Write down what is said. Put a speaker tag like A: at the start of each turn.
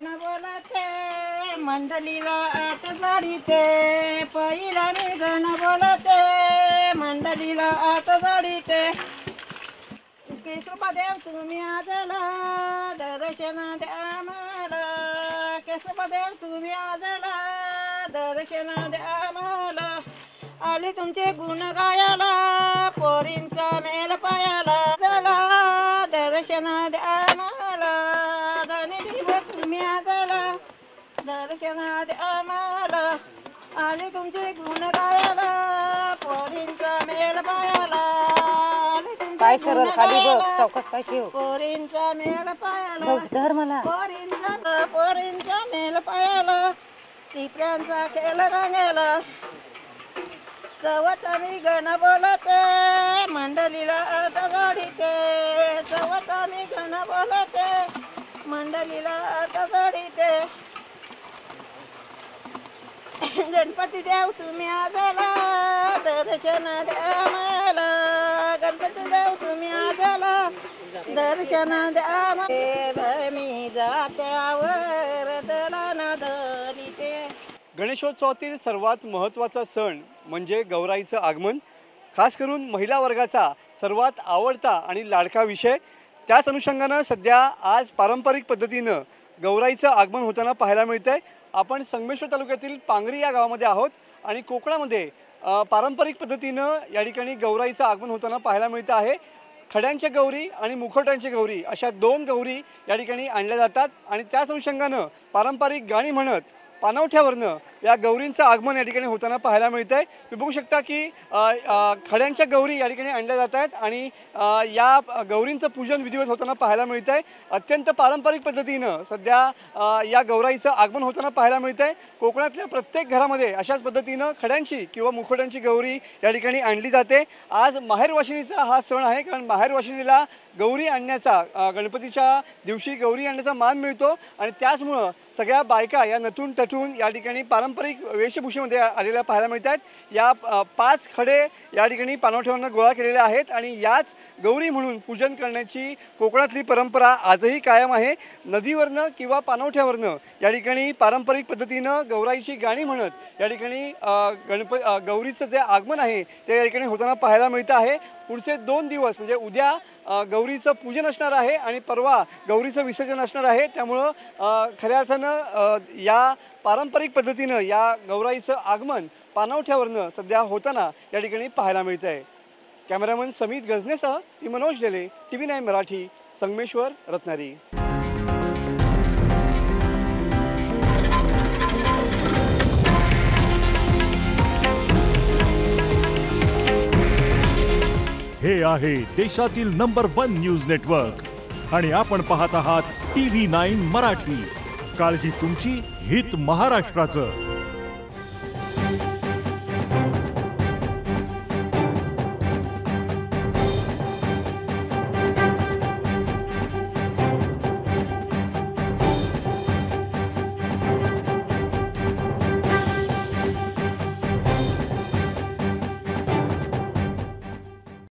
A: बोलते मंडलीला आत जाडीते पहिला गण बोलते मंडलीला आत जाडीते केशवदेव तुम्ही आजला दर्शन द्या मला केशवदेव तुम्ही आजला दर्शन द्या मला आले तुमचे गुण गायला पोरींचा मेल पायाला चला दर्शन द्या मला तुम्ही आजला दर्शन द्या मला आले तुमचे गुण गायला पोरींचा मेल पायाला
B: काय सरळ खाली बघ चौकस काय ठेव
A: पोरींचा मेल पायाला
B: धर मला
A: पोरींचा मेल पायाला टिपऱ्यांचा खेळ रंगेला चवत आम्ही गण बोलते मंडलीला आता गाडीते चवत आम्ही गण बोलते मंडलीला आता गाडीते गणपती देव तुम्ही आजला दर्शन द्या मला गणपती देव तुम्ही आजला दर्शन द्या मला मी जात्यावर दलाना दलिते।
C: गणेशोत्सवातील सर्वात महत्त्वाचा सण म्हणजे गौराईचं आगमन, खास करून महिला वर्गाचा सर्वात आवडता आणि लाडका विषय। त्याच अनुषंगानं सध्या आज पारंपरिक पद्धतीनं गौराईचं आगमन होताना पाहायला मिळतंय। आपण संगमेश्वर तालुक्यातील पांगरी या गावामध्ये आहोत आणि कोकणामध्ये पारंपरिक पद्धतीनं या ठिकाणी गौराईचं आगमन होताना पाहायला मिळतं आहे। खड्यांच्या गौरी आणि मुखवट्यांच्या गौरी अशा दोन गौरी या ठिकाणी आणल्या जातात आणि त्याच अनुषंगानं पारंपरिक गाणी म्हणत पाणवठ्यावरनं या गौरींचं आगमन या ठिकाणी होताना पाहायला मिळतं आहे। तुम्ही बघू शकता की खड्यांच्या गौरी या ठिकाणी आणल्या जात आहेत आणि या गौरींचं पूजन विधिवत होताना पाहायला मिळतं आहे। अत्यंत पारंपरिक पद्धतीनं सध्या या गौराईचं आगमन होताना पाहायला मिळतं आहे। कोकणातल्या प्रत्येक घरामध्ये अशाच पद्धतीनं खड्यांची किंवा मुखवट्यांची गौरी या ठिकाणी आणली जाते। आज माहेरवाशिणीचा हा सण आहे, कारण माहेरवाशिणीला गौरी आणण्याचा गणपतीच्या दिवशी गौरी आणण्याचा मान मिळतो आणि त्याचमुळं सगळ्या बायका या नटून टटून या ठिकाणी पारंपरिक वेशभूषेमध्ये आलेल्या पाहायला मिळतात। या 5 खडे या ठिकाणी पाणवठ्यावरनं गोळा केलेले आहेत आणि याच गौरी म्हणून पूजन करण्याची कोकणातली परंपरा आजही कायम आहे। नदीवरनं किंवा पाणवठ्यावरनं या ठिकाणी पारंपरिक पद्धतीनं गौराईची गाणी म्हणत या ठिकाणी गौरीचं जे आगमन आहे ते या ठिकाणी होताना पाहायला मिळतं आहे। पुढचे 2 दिवस म्हणजे उद्या गौरीचं पूजन असणार आहे आणि परवा गौरीचं विसर्जन असणार आहे। त्यामुळं खऱ्या अर्थानं या पारंपरिक पद्धतीनं या गौराईचं आगमन पाणवठ्यावरनं सध्या होताना या ठिकाणी पाहायला मिळतं आहे। कॅमेरामन समित गजनेसह मी मनोज डेले, TV9 मराठी, संगमेश्वर, रत्नागिरी।
D: हे आहे देशातील नंबर 1 न्यूज नेटवर्क आणि आपण पाहत आहात TV9 मराठी। काळजी तुमची, हित महाराष्ट्राचं।